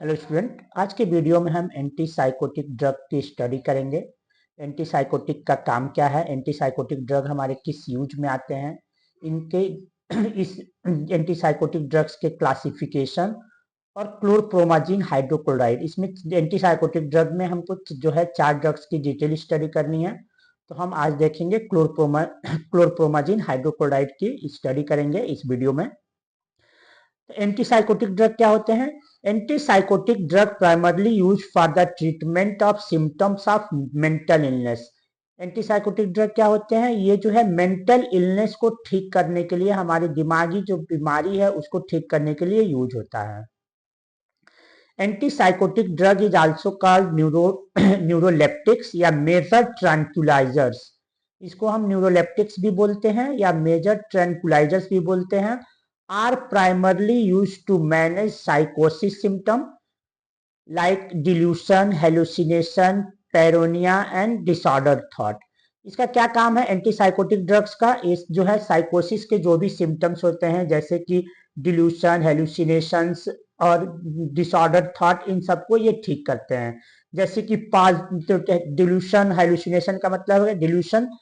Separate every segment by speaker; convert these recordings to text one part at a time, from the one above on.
Speaker 1: Hello student, आज के video में हम एंटी साइकोटिक ड्रग की स्टडी करेंगे। एंटी साइकोटिक का काम क्या है, एंटी साइकोटिक ड्रग हमारे किस यूज में आते हैं, इनके इस एंटी साइकोटिक ड्रग्स के क्लासिफिकेशन और क्लोरप्रोमाजिन हाइड्रोक्लोराइड। इसमें एंटी साइकोटिक ड्रग में हमको जो है 4 ड्रग्स की डिटेल स्टडी करनी है। तो हम आज देखेंगे क्लोरप्रोमाजिन हाइड्रोक्लोराइड की स्टडी करेंगे इस वीडियो में। एंटीसाइकोटिक ड्रग क्या होते हैं? Antipsychotic drug primarily use for the treatment of symptoms of mental illness. Antipsychotic drug क्या होते हैं? ये जो है मेंटल इलनेस को ठीक करने के लिए, हमारी दिमागी जो बीमारी है उसको ठीक करने के लिए यूज होता है। Antipsychotic drug is also called neuroleptics या मेजर ट्रैंक्विलाइजर्स। इसको हम न्यूरोलेप्टिक्स भी बोलते हैं या मेजर ट्रैंक्विलाइजर्स भी बोलते हैं। are primarily used to manage psychosis symptom like delusion, hallucination, paranoia and disordered thought। इसका क्या काम है एंटीसाइकोटिक ड्रग्स का? इस जो है साइकोसिस के जो भी सिम्टम्स होते हैं जैसे कि डिल्यूशन, हेलुसिनेशंस और डिसऑर्डर थॉट, इन सबको ये ठीक करते हैं। जैसे कि डिल्यूशन, हेलुसिनेशन का मतलब है डिल्यूशन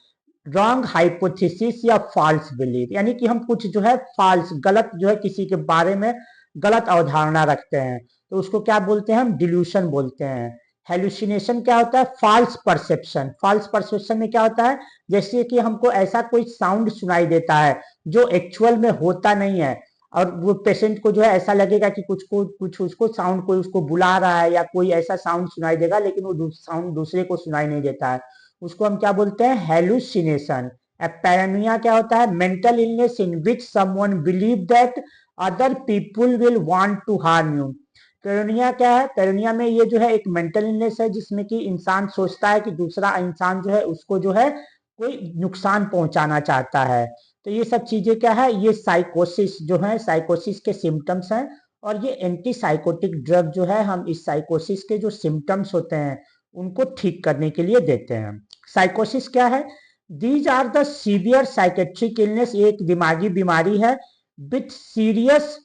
Speaker 1: रॉन्ग हाइपोथेसिस या फॉल्स बिलीफ, यानी कि हम कुछ जो है फॉल्स, गलत जो है किसी के बारे में गलत अवधारणा रखते हैं, तो उसको क्या बोलते हैं? हम डिल्यूशन बोलते हैं। हेलुसिनेशन क्या होता है? False perception. फॉल्स परसेप्शन में क्या होता है? जैसे कि हमको ऐसा कोई साउंड सुनाई देता है जो एक्चुअल में होता नहीं है, और वो पेशेंट को जो है ऐसा लगेगा कि कुछ उसको साउंड कोई उसको बुला रहा है या कोई ऐसा साउंड सुनाई देगा, लेकिन वो साउंड दूसरे को सुनाई नहीं देता है, उसको हम क्या बोलते हैं? हेलुसिनेशन। पैरानोया क्या होता है? Mental illness in which someone believe that other people will want to harm you. Paranoia क्या है? पैरानोया में ये जो है एक मेंटल इलनेस है जिसमें कि इंसान सोचता है कि दूसरा इंसान जो है उसको जो है कोई नुकसान पहुंचाना चाहता है। तो ये सब चीजें क्या है? ये साइकोसिस जो है, साइकोसिस के सिम्टम्स हैं। और ये एंटी साइकोटिक ड्रग जो है हम इस साइकोसिस के जो सिम्टम्स होते हैं उनको ठीक करने के लिए देते हैं। साइकोसिस क्या है? These are the severe psychiatric illness, एक दिमागी बीमारी है with serious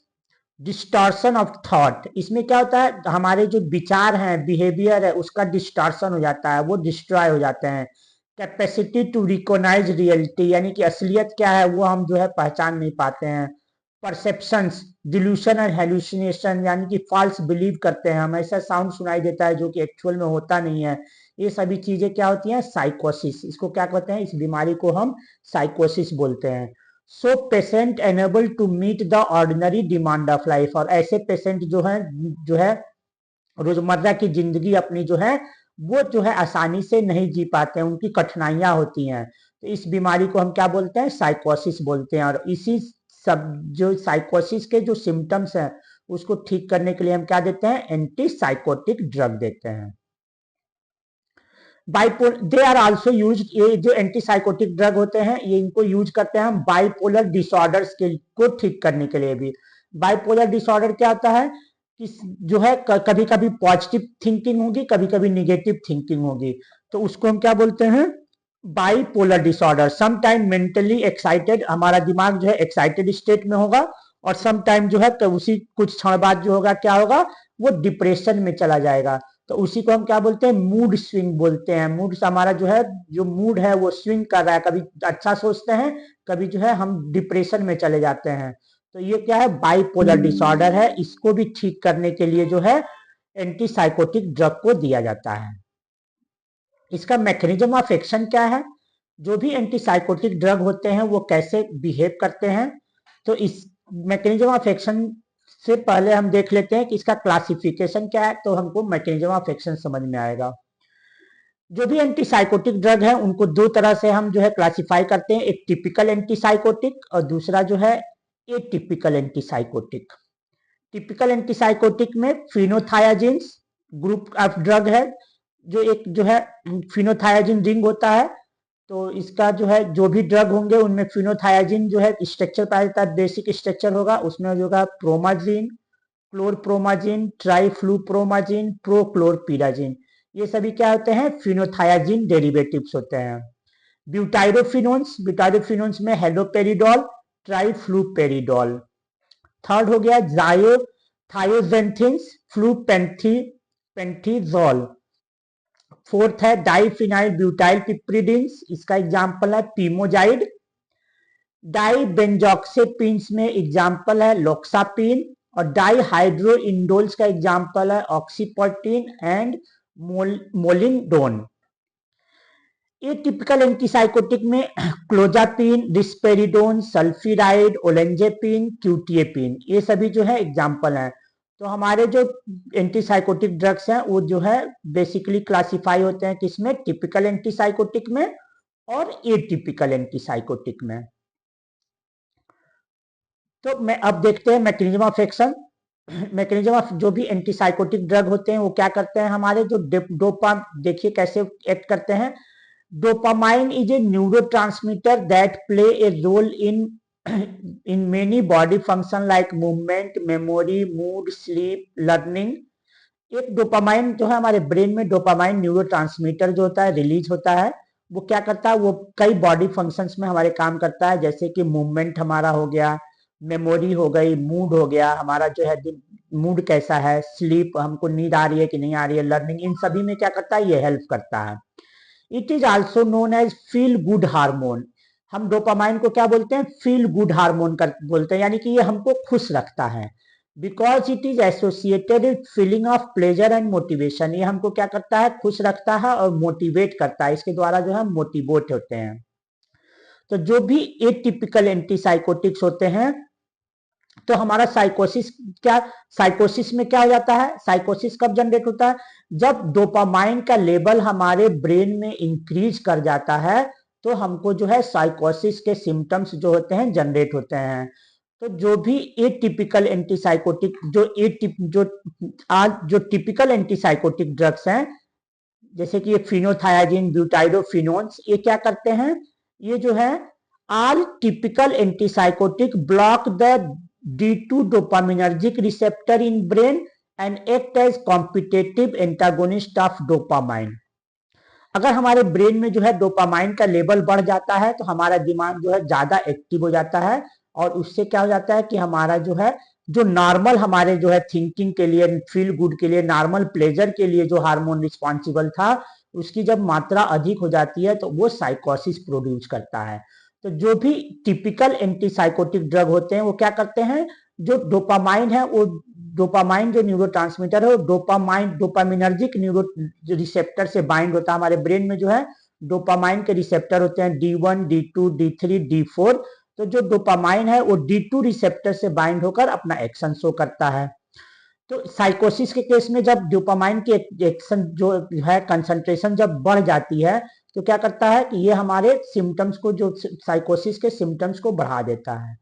Speaker 1: distortion of thought. इसमें क्या होता है? हमारे जो विचार हैं, बिहेवियर है, उसका डिस्टॉर्शन हो जाता है, वो डिस्ट्रॉय हो जाते हैं। कैपेसिटी टू रिकॉग्नाइज रियलिटी, यानी कि असलियत क्या है वो हम जो है पहचान नहीं पाते हैं। परसेप्शंस, डिल्यूशन और हेलुसिनेशन, यानी कि फॉल्स बिलीव करते हैं हम, ऐसा साउंड सुनाई देता है जो कि एक्चुअल में होता नहीं है। ये सभी चीजें क्या होती हैं? साइकोसिस। इसको क्या कहते हैं? इस बीमारी को हम साइकोसिस बोलते हैं। So patient enable to meet the ordinary demand of life, और ऐसे पेशेंट जो है रोजमर्रा की जिंदगी अपनी जो है वो जो है आसानी से नहीं जी पाते हैं, उनकी कठिनाइयां होती हैं। तो इस बीमारी को हम क्या बोलते हैं? साइकोसिस बोलते हैं। और इसी सब जो साइकोसिस के जो सिम्टम्स हैं उसको ठीक करने के लिए हम क्या देते हैं? एंटी साइकोटिक ड्रग देते हैं। बाइपोल दे आर आल्सो यूज, ये जो एंटीसाइकोटिक ड्रग होते हैं ये इनको यूज करते हैं हम बाइपोलर डिसऑर्डर्स के को ठीक करने के लिए भी। बाइपोलर डिसऑर्डर क्या होता है कि जो है कभी कभी पॉजिटिव थिंकिंग होगी, कभी कभी निगेटिव थिंकिंग होगी, तो उसको हम क्या बोलते हैं? Bipolar disorder. Some time mentally excited, हमारा दिमाग जो है एक्साइटेड स्टेट में होगा, और सम टाइम जो है तो उसी कुछ क्षण बाद जो होगा क्या होगा? वो डिप्रेशन में चला जाएगा। तो उसी को हम क्या बोलते हैं? मूड स्विंग बोलते हैं। मूड हमारा जो है, जो मूड है वो स्विंग कर रहा है, कभी अच्छा सोचते हैं, कभी जो है हम डिप्रेशन में चले जाते हैं। तो ये क्या है? बाइपोलर डिसऑर्डर है। इसको भी ठीक करने के लिए जो है एंटीसाइकोटिक ड्रग को दिया जाता है। इसका मैकेनिज्म ऑफ एक्शन क्या है? जो भी एंटीसाइकोटिक ड्रग होते हैं वो कैसे बिहेव करते हैं, तो इस मैकेनिज्म ऑफ एक्शन से पहले हम देख लेते हैं कि इसका क्लासिफिकेशन क्या है, तो हमको मैकेनिज्म ऑफ एक्शन समझ में आएगा। जो भी एंटीसाइकोटिक ड्रग है उनको दो तरह से हम जो है क्लासिफाई करते हैं, एक टिपिकल एंटीसाइकोटिक और दूसरा जो है एटिपिकल एंटीसाइकोटिक। टिपिकल एंटीसाइकोटिक में फिनोथायाजिन्स ग्रुप ऑफ ड्रग है, जो एक जो है फिनोथायाजिन रिंग होता है। तो इसका जो है जो भी ड्रग होंगे उनमें फिनोथायाजिन जो है स्ट्रक्चर पाया जाता है, बेसिक स्ट्रक्चर होगा उसमें जो होगा प्रोमाजिन, क्लोरप्रोमाजिन, ट्राइफ्लूप्रोमाजिन, प्रोक्लोरपीराजिन। ये सभी क्या होते हैं? फिनोथायाजिन डेरिवेटिव्स होते हैं। ब्यूटाइरोफिनोन्स, ब्यूटाइरोफिनोन्स में हेलोपेरिडोल, ट्राइफ्लूपेरिडोल। थर्ड हो गया जायो थायोजेंथिन्स, फ्लूपेंथीजॉल। फोर्थ है डाइफिनाइल ब्यूटाइल पिप्रिडिन्स, इसका एग्जाम्पल है पीमोजाइड। डाइबेंजॉक्सेपिन्स में एग्जाम्पल है लोक्सापिन, और डाइहाइड्रो इंडोल्स का एग्जाम्पल है ऑक्सीपर्टिन एंड मोलिंडोन। एटिपिकल एंटीसाइकोटिक में क्लोजापिन, रिस्पेरिडोन, सल्फिराइड, ओलेंजेपिन, क्यूटिएपिन, ये सभी जो है एग्जाम्पल हैं। तो हमारे जो एंटीसाइकोटिक ड्रग्स हैं वो जो है बेसिकली क्लासिफाई होते हैं किसमें, टिपिकल एंटीसाइकोटिक में और एटिपिकल एंटीसाइकोटिक में। तो मैं अब देखते हैं mechanism of action. Mechanism of जो भी एंटीसाइकोटिक ड्रग होते हैं वो क्या करते हैं, हमारे जो डोपा देखिए कैसे एक्ट करते हैं। Dopamine is a neurotransmitter that play a role in many body function like movement, memory, mood, sleep, learning. एक डोपामाइन जो है हमारे ब्रेन में, डोपामाइन न्यूरोट्रांसमीटर जो होता है रिलीज होता है, वो क्या करता है, वो कई बॉडी फंक्शंस में हमारे काम करता है, जैसे कि मूवमेंट हमारा हो गया, मेमोरी हो गई, मूड हो गया हमारा जो है मूड कैसा है, स्लीप हमको नींद आ रही है कि नहीं आ रही है, लर्निंग, इन सभी में क्या करता है, ये हेल्प करता है। It is also known as feel good hormone. हम डोपामाइन को क्या बोलते हैं, फील गुड हार्मोन बोलते हैं, यानी कि ये हमको खुश रखता है। Because it is associated with feeling of pleasure and motivation, ये हमको क्या करता है, खुश रखता है और मोटिवेट करता है, इसके द्वारा जो है मोटिवेट होते हैं। तो जो भी एटिपिकल एंटीसाइकोटिक्स होते हैं, तो हमारा साइकोसिस क्या, साइकोसिस में क्या हो जाता है, साइकोसिस कब जनरेट होता है, जब डोपामाइन का लेवल हमारे ब्रेन में इंक्रीज कर जाता है, तो हमको जो है साइकोसिस के सिम्टम्स जो होते हैं जनरेट होते हैं। तो जो भी एटिपिकल एंटीसाइकोटिक जो टिपिकल एंटीसाइकोटिक ड्रग्स हैं, जैसे कि ये फिनोथायाजिन, ब्यूटाइडोफिनोन्स, ये क्या करते हैं, ये जो है all typical antipsychotic block the D2 dopaminergic receptor in brain and act as competitive antagonist of dopamine। अगर हमारे ब्रेन में जो है डोपामाइन का लेवल बढ़ जाता है तो हमारा दिमाग जो है ज्यादा एक्टिव हो जाता है, और उससे क्या हो जाता है कि हमारा जो है जो नॉर्मल हमारे जो है थिंकिंग के लिए, फील गुड के लिए, नॉर्मल प्लेजर के लिए जो हार्मोन रिस्पॉन्सिबल था, उसकी जब मात्रा अधिक हो जाती है तो वो साइकोसिस प्रोड्यूस करता है। तो जो भी टिपिकल एंटीसाइकोटिक ड्रग होते हैं वो क्या करते हैं, जो डोपामाइन है, वो डोपामाइन जो न्यूरोट्रांसमीटर है वो डोपामिनर्जिक न्यूरो रिसेप्टर से बाइंड होता है। हमारे ब्रेन में जो है डोपामाइन के रिसेप्टर होते हैं D1, D2, D3, D4। तो जो डोपामाइन है वो D2 रिसेप्टर से बाइंड होकर अपना एक्शन शो करता है। तो साइकोसिस के केस में जब डोपामाइन की एक्शन जो है कंसंट्रेशन जब बढ़ जाती है, तो क्या करता है कि ये हमारे सिम्टम्स को, जो साइकोसिस के सिम्टम्स को बढ़ा देता है।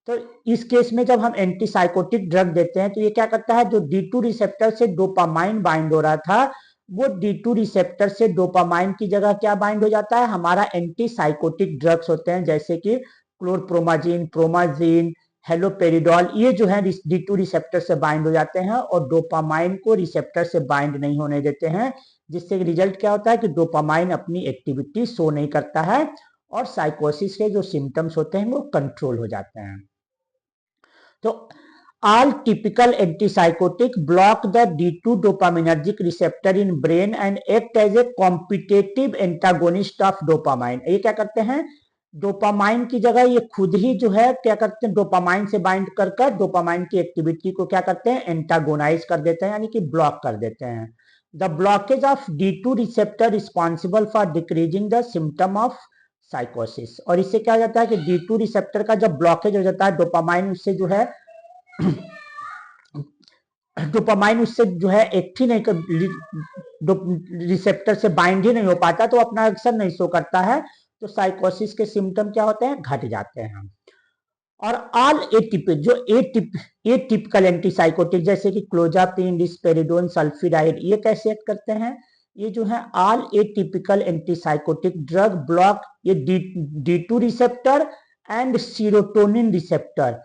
Speaker 1: तो इस केस में जब हम एंटीसाइकोटिक ड्रग देते हैं तो ये क्या करता है, जो D2 रिसेप्टर से डोपामाइन बाइंड हो रहा था, वो D2 रिसेप्टर से डोपामाइन की जगह क्या बाइंड हो जाता है, हमारा एंटीसाइकोटिक ड्रग्स होते हैं, जैसे कि क्लोरप्रोमाजिन, प्रोमाजिन, हेलोपेरिडोल, ये जो है D2 रिसेप्टर से बाइंड हो जाते हैं और डोपामाइन को रिसेप्टर से बाइंड नहीं होने देते हैं, जिससे रिजल्ट क्या होता है कि डोपामाइन अपनी एक्टिविटी शो नहीं करता है और साइकोसिस के जो सिम्टम्स होते हैं वो कंट्रोल हो जाते हैं। तो all typical antipsychotic block the D2 dopaminergic receptor in brain and act as a competitive antagonist of dopamine। ये क्या करते हैं, डोपामाइन की जगह ये खुद ही जो है क्या करते हैं, डोपामाइन से बाइंड कर कर डोपामाइन की एक्टिविटी को क्या करते हैं, एंटागोनाइज कर देते हैं, यानी कि ब्लॉक कर देते हैं। The blockage of D2 receptor responsible for decreasing the symptom of साइकोसिस। और इससे क्या हो जाता है कि D2 रिसेप्टर का जब ब्लॉकेज हो जाता है, डोपामाइन उससे जो है डोपामाइन उससे जो है एक्ट ही नहीं कर, रिसेप्टर से बाइंड ही नहीं हो पाता, तो अपना एक्शन नहीं शो करता है, तो साइकोसिस के सिम्टम क्या होते हैं, घट जाते हैं। और ऑल एटिपिकल एंटीसाइकोटिक जैसे कि क्लोजापिन, रिस्पेरिडोन, सल्फिराइड, ये कैसे एक्ट करते हैं, ये जो है all atypical antipsychotic drug block ये D2 receptor and serotonin receptor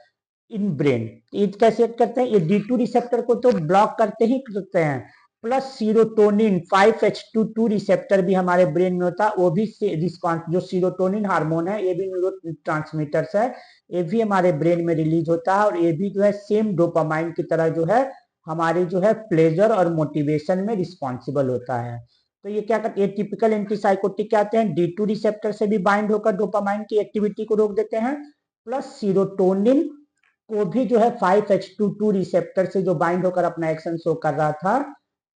Speaker 1: in brain. ये कैसे एक्ट करते हैं, ये D2 रिसेप्टर को तो ब्लॉक करते ही करते हैं, प्लस सीरोटोनिन 5-HT2 रिसेप्टर भी हमारे ब्रेन में होता है, वो भी रिस्पॉन्स, जो सीरोटोनिन हार्मोन है ये भी न्यूरो ट्रांसमीटर्स है, ये भी हमारे ब्रेन में रिलीज होता है और ये भी जो है सेम डोपामाइन की तरह जो है हमारे जो है प्लेजर और मोटिवेशन में रिस्पॉन्सिबल होता है। तो ये क्या करते हैं, टिपिकल एंटीसाइकोटिक क्या आते हैं, D2 रिसेप्टर से भी बाइंड होकर डोपामाइन की एक्टिविटी को रोक देते हैं, प्लस सीरोटोनिन को भी जो है 5-HT2 रिसेप्टर से जो बाइंड होकर अपना एक्शन शो कर रहा था,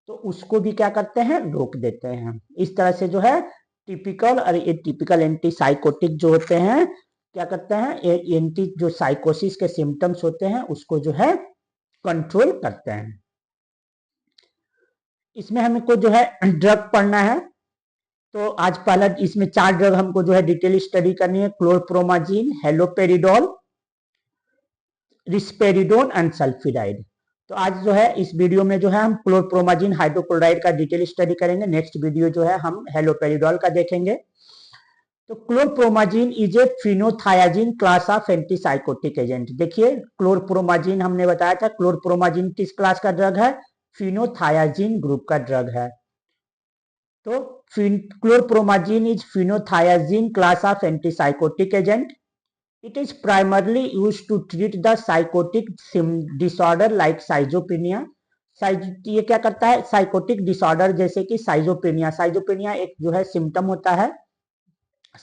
Speaker 1: तो उसको भी क्या करते हैं, रोक देते हैं। इस तरह से जो है टिपिकल और एटिपिकल एंटीसाइकोटिक जो होते हैं क्या करते हैं, एंटी जो साइकोसिस के सिम्टम्स होते हैं उसको जो है कंट्रोल करते हैं। इसमें हमको जो है ड्रग पढ़ना है, तो आज पहला इसमें 4 ड्रग हमको जो है डिटेल स्टडी करनी है, क्लोरप्रोमाजीन, हेलोपेरिडोल, रिस्पेरिडोन एंड सल्फिडाइड। तो आज जो है इस वीडियो में जो है हम क्लोरप्रोमाजीन हाइड्रोक्लोराइड का डिटेल स्टडी करेंगे। नेक्स्ट वीडियो जो है हम हेलोपेरिडोल का देखेंगे। तो chlorpromazine is a phenothiazine class of antipsychotic agent. देखिए क्लोरप्रोमाजीन हमने बताया था, क्लोरप्रोमाजीन किस क्लास का ड्रग है, फिनोथायाजीन ग्रुप का ड्रग है। तो chlorpromazine is phenothiazine class of antipsychotic agent. It is primarily used to treat the psychotic disorder like schizophrenia. ये क्या करता है, साइकोटिक डिसऑर्डर जैसे कि साइजोपेनिया। साइजोपेनिया एक जो है सिम्टम होता है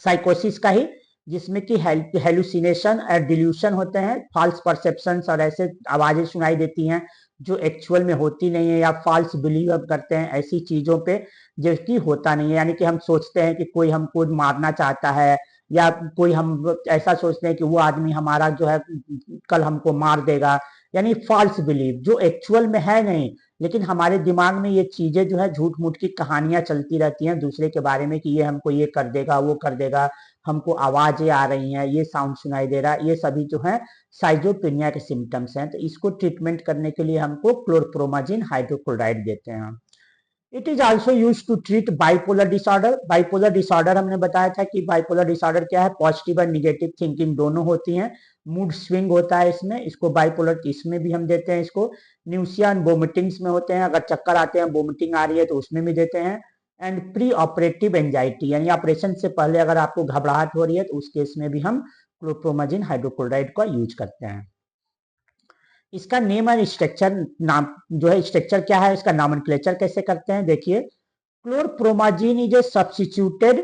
Speaker 1: साइकोसिस का ही, जिसमें कि हेलुसिनेशन और डिल्यूशन होते हैं, फॉल्स परसेप्शंस और ऐसे आवाजें सुनाई देती हैं जो एक्चुअल में होती नहीं है, या फॉल्स बिलीव करते हैं ऐसी चीजों पे जो कि होता नहीं है। यानी कि हम सोचते हैं कि कोई हमको मारना चाहता है, या कोई हम ऐसा सोचते हैं कि वो आदमी हमारा जो है कल हमको मार देगा, यानी फॉल्स बिलीव जो एक्चुअल में है नहीं, लेकिन हमारे दिमाग में ये चीजें जो है झूठ मूठ की कहानियां चलती रहती हैं दूसरे के बारे में कि ये हमको ये कर देगा, वो कर देगा, हमको आवाजें आ रही हैं, ये साउंड सुनाई दे रहा है, ये सभी जो है साइजोपेनिया के सिम्टम्स हैं। तो इसको ट्रीटमेंट करने के लिए हमको क्लोरप्रोमाजीन हाइड्रोक्लोराइड देते हैं। It is also use to treat bipolar disorder. Bipolar disorder हमने बताया था कि बाइपोलर डिसऑर्डर क्या है, पॉजिटिव और निगेटिव थिंकिंग दोनों होती हैं, मूड स्विंग होता है इसमें, इसको बाइपोलर इसमें भी हम देते हैं इसको। न्यूसिया एंड वोमिटिंग्स में होते हैं, अगर चक्कर आते हैं, वोमिटिंग आ रही है तो उसमें भी देते हैं। एंड प्री ऑपरेटिव एंजाइटी, यानी ऑपरेशन से पहले अगर आपको घबराहट हो रही है तो उस केस में भी हम क्लोरप्रोमाजीन हाइड्रोक्लोराइड का यूज करते हैं। इसका नेम एंड स्ट्रक्चर, नाम जो है स्ट्रक्चर क्या है, इसका नॉमेनक्लेचर कैसे करते हैं, देखिए chlorpromazine is a substituted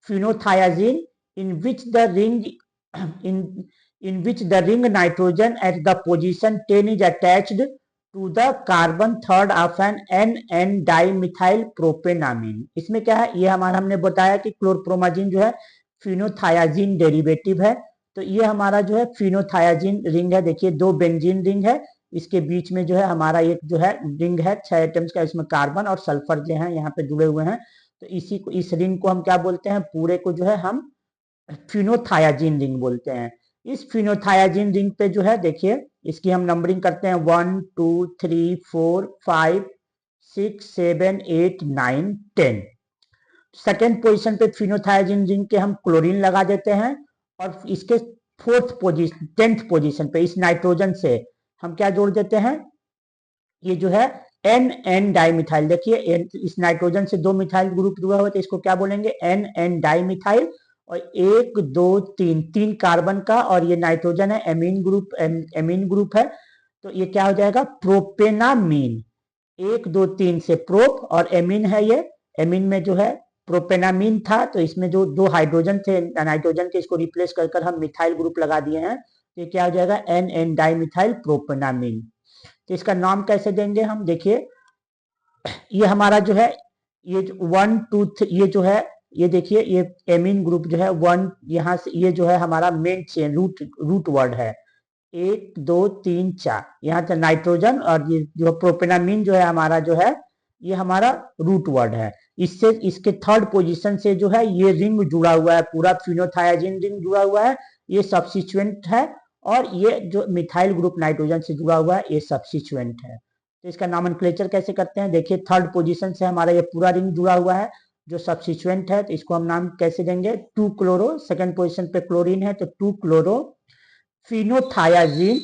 Speaker 1: phenothiazine in which the ring in which the ring nitrogen at the position 10 is attached to the carbon third of an N dimethyl propenamine। इसमें क्या है, ये हमारा हमने बताया कि क्लोरप्रोमाजीन जो है फिनोथायाजीन डेरिवेटिव है। तो ये हमारा जो है फिनोथायाजीन रिंग है, देखिए 2 बेंजीन रिंग है, इसके बीच में जो है हमारा एक जो है रिंग है 6 एटम्स का, इसमें कार्बन और सल्फर जो है यहाँ पे जुड़े हुए हैं। तो इसी को, इस रिंग को हम क्या बोलते हैं, पूरे को जो है हम फिनोथायाजीन रिंग बोलते हैं। इस फिनोथायाजीन रिंग पे जो है देखिए इसकी हम नंबरिंग करते हैं 1 2 3 4 5 6 7 8 9 10। सेकेंड पोजीशन पे फिनोथायाजीन रिंग के हम क्लोरीन लगा देते हैं, और इसके 10th पोजीशन पे इस नाइट्रोजन से हम क्या जोड़ देते हैं, ये जो है N डाइमिथाइल। देखिए इस नाइट्रोजन से 2 मिथाइल ग्रुप जुड़ा हुआ है तो इसको क्या बोलेंगे, N डाइमिथाइल। और 1 2 3 कार्बन का, और ये नाइट्रोजन है, एमीन ग्रुप है, तो ये क्या हो जाएगा, प्रोपेनामीन। 1 2 3 से प्रोप, और एमीन है, ये एमीन में जो है प्रोपेनामीन था, तो इसमें जो 2 हाइड्रोजन थे नाइट्रोजन के, इसको रिप्लेस कर हम मिथाइल ग्रुप लगा दिए हैं, तो ये क्या हो जाएगा, N डाइमिथाइल प्रोपेनामीन। तो इसका नाम कैसे देंगे हम, देखिए ये हमारा जो है ये 1 2 3 ये जो है, ये देखिए ये एमीन ग्रुप जो है 1, यहाँ से ये जो है हमारा मेन चेन रूट वर्ड है, 1 2 3 4, यहाँ से नाइट्रोजन, और ये जो प्रोपेनामीन जो है हमारा जो है ये हमारा रूट वर्ड है। इससे इसके 3rd पोजीशन से जो है ये रिंग जुड़ा हुआ है, पूरा फिनोथायाजीन रिंग जुड़ा हुआ है, ये सब्स्टिट्यूएंट है, और ये जो मिथाइल ग्रुप नाइट्रोजन से जुड़ा हुआ है ये सब्स्टिट्यूएंट है। तो इसका नॉमेनक्लेचर कैसे करते हैं, देखिए 3rd पोजीशन से हमारा ये पूरा रिंग जुड़ा हुआ है जो सब्स्टिट्यूएंट है, तो इसको हम नाम कैसे देंगे, 2 क्लोरो। सेकेंड पोजीशन पे क्लोरीन है तो 2 क्लोरो फिनोथायाजीन।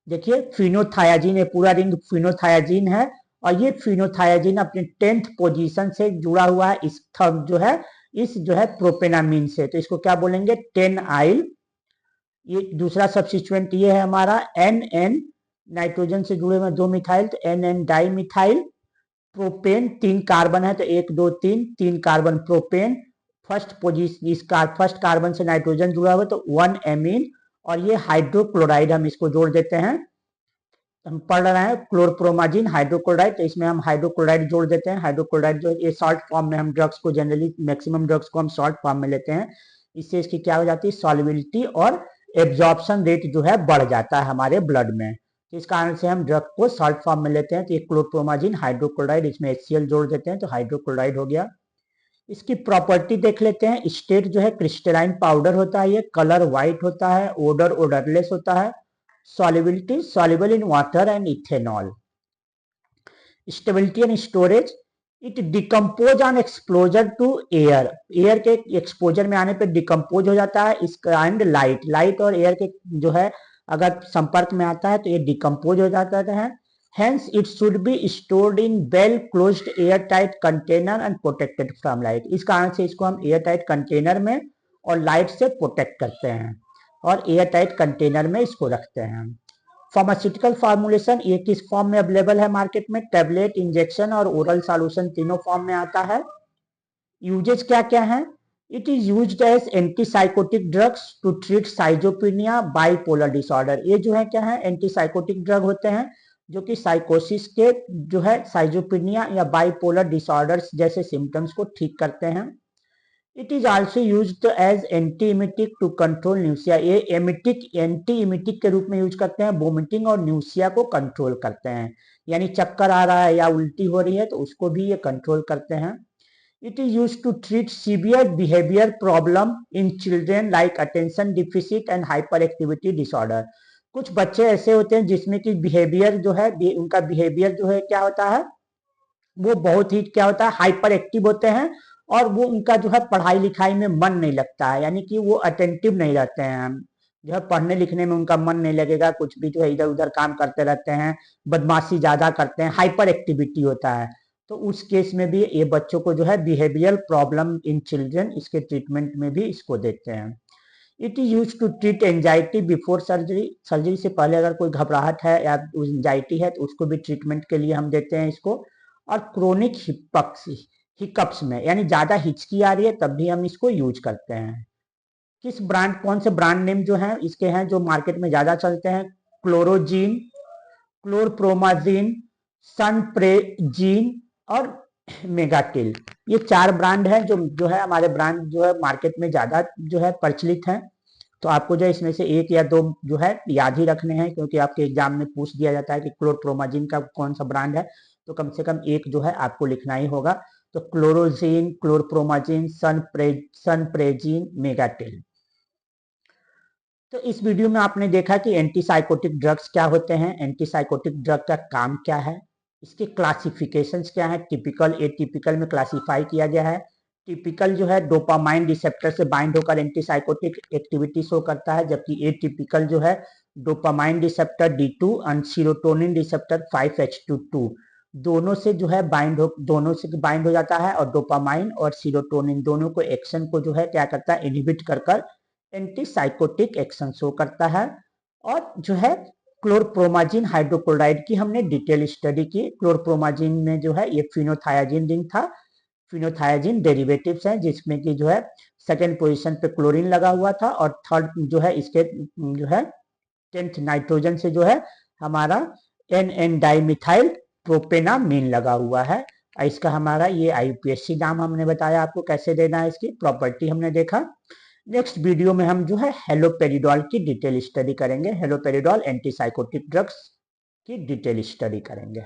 Speaker 1: देखिए फिनोथायाजीन, ये पूरा रिंग फिनोथायाजीन है, और ये फिनोथायाजीन अपने 10th पोजीशन से जुड़ा हुआ है इस थर्ड जो है इस जो है प्रोपेनामीन से, तो इसको क्या बोलेंगे, 10 आइल। ये दूसरा सब्स्टिट्यूएंट ये है हमारा N नाइट्रोजन से जुड़े हुए 2 मिथाइल तो N N dimethyl propane, 3 carbon है तो 1 2 3, 3 कार्बन प्रोपेन, फर्स्ट पोजीशन इसका फर्स्ट कार्बन से नाइट्रोजन जुड़ा हुआ तो 1 एमीन, और ये हाइड्रोक्लोराइड हम इसको जोड़ देते हैं। हम पढ़ रहे हैं क्लोरप्रोमाजिन हाइड्रोक्लोराइड, तो इसमें हम हाइड्रोक्लोराइड जोड़ देते हैं। हाइड्रोक्लोराइड जो ये सॉल्ट फॉर्म में हम ड्रग्स को जनरली मैक्सिमम ड्रग्स को हम सॉल्ट फॉर्म में लेते हैं। इससे इसकी क्या हो जाती है, सॉल्युबिलिटी और एब्जॉर्प्शन रेट जो है बढ़ जाता है हमारे ब्लड में। तो इस कारण से हम ड्रग को सॉल्ट फॉर्म में लेते हैं। तो ये क्लोरप्रोमाजिन हाइड्रोक्लोराइड, इसमें HCl जोड़ देते हैं तो हाइड्रोक्लोराइड हो गया। इसकी प्रॉपर्टी देख लेते हैं। स्टेट जो है क्रिस्टलाइन पाउडर होता है, ये कलर व्हाइट होता है, ओडर ओडरलेस होता है, solubility soluble in water and ethanol. Stability and storage, it decompose on exposure to air, air के एक्सपोजर में आने पे डिकम्पोज हो जाता है। इसका एंड लाइट, लाइट और एयर के जो है अगर संपर्क में आता है तो ये डिकम्पोज हो जाता है। Hence, it should be stored in well-closed airtight container and protected from light. इस कारण से इसको हम एयरटाइट कंटेनर में और लाइट से प्रोटेक्ट करते हैं और एयरटाइट कंटेनर में इसको रखते हैं। फार्मास्यूटिकल फार्मूलेशन, ये किस फॉर्म में अवेलेबल है मार्केट में, टेबलेट, इंजेक्शन और ओरल सॉल्यूशन तीनों फॉर्म में आता है। यूजेज क्या क्या है, it is used as antipsychotic drugs to treat schizophrenia bipolar disorder. ये जो है क्या है, एंटीसाइकोटिक ड्रग होते हैं जो कि साइकोसिस के जो है साइजोपिनिया या बाइपोलर डिसऑर्डर्स जैसे सिम्टम्स को ठीक करते हैं। It is also used as anti emetic to control nausea, ये एंटी इमिटिक के रूप में यूज करते हैं, वोमिटिंग और न्यूसिया को कंट्रोल करते हैं, यानी चक्कर आ रहा है या उल्टी हो रही है तो उसको भी ये कंट्रोल करते हैं। It is used to treat severe behaviour problem in children like attention deficit and hyperactivity disorder. कुछ बच्चे ऐसे होते हैं जिसमें कि बिहेवियर जो है, उनका बिहेवियर जो है क्या होता है, वो बहुत ही क्या होता है, हाइपर एक्टिव होते हैं और वो उनका जो है पढ़ाई लिखाई में मन नहीं लगता है, यानी कि वो अटेंटिव नहीं रहते हैं, जो है पढ़ने लिखने में उनका मन नहीं लगेगा, कुछ भी जो है इधर उधर काम करते रहते हैं, बदमाशी ज्यादा करते हैं, हाइपर एक्टिविटी होता है। तो उस केस में भी ये बच्चों को जो है बिहेवियरल प्रॉब्लम इन चिल्ड्रन, इसके ट्रीटमेंट में भी इसको देखते हैं। It is use to treat anxiety before surgery, surgery से पहले अगर कोई घबराहट है या एंजाइटी है तो उसको भी ट्रीटमेंट के लिए हम देते हैं इसको। और क्रोनिक हिकअप्स में, यानी ज्यादा हिचकी आ रही है तब भी हम इसको यूज करते हैं। किस ब्रांड, कौन से ब्रांड नेम जो है इसके हैं जो मार्केट में ज्यादा चलते हैं, क्लोरोजीन, क्लोरप्रोमाजीन, सनप्रेजीन और मेगाटिल, ये 4 ब्रांड है जो है हमारे ब्रांड जो है मार्केट में ज्यादा जो है प्रचलित है। तो आपको जो है इसमें से 1 या 2 जो है याद ही रखने हैं, क्योंकि आपके एग्जाम में पूछ दिया जाता है कि क्लोरप्रोमाजिन का कौन सा ब्रांड है, तो कम से कम 1 जो है आपको लिखना ही होगा। तो क्लोरोजीन, क्लोरप्रोमाजिन, सनप्रेजीन, मेगाटिल। तो इस वीडियो में आपने देखा कि एंटीसाइकोटिक ड्रग्स क्या होते हैं, एंटीसाइकोटिक ड्रग का काम क्या है, इसके क्लासिफिकेशंस क्या है, टिपिकल एटिपिकल में क्लासिफाई किया गया है। टिपिकल जो है डोपामाइन रिसेप्टर से बाइंड होकर एंटीसाइकोटिक एक्टिविटी शो करता है, जबकि एटिपिकल जो है डोपामाइन रिसेप्टर D2 और सीरोटोनिन रिसेप्टर 5-HT2 दोनों से जो है दोनों से बाइंड हो जाता है, और डोपामाइन और सीरोटोनिन दोनों को एक्शन को जो है क्या करता है, इनहिबिट कर एंटीसाइकोटिक एक्शन शो करता है। और जो है क्लोरप्रोमाजिन हाइड्रोक्लोराइड की हमने डिटेल स्टडी की। क्लोरप्रोमाजिन में जो है ये फिनोथायाजिन रिंग था, फिनोथायाजिन डेरिवेटिव्स हैं जिसमें कि जो है सेकेंड पोजीशन पे क्लोरीन लगा हुआ था, और थर्ड जो है इसके जो है 10th नाइट्रोजन से जो है हमारा NN डाइमिथाइल प्रोपेनामीन लगा हुआ है। इसका हमारा ये IUPAC नाम हमने बताया आपको कैसे देना है, इसकी प्रॉपर्टी हमने देखा। नेक्स्ट वीडियो में हम जो है हेलोपेरिडोल की डिटेल स्टडी करेंगे, हेलोपेरिडोल एंटीसाइकोटिक ड्रग्स की डिटेल स्टडी करेंगे।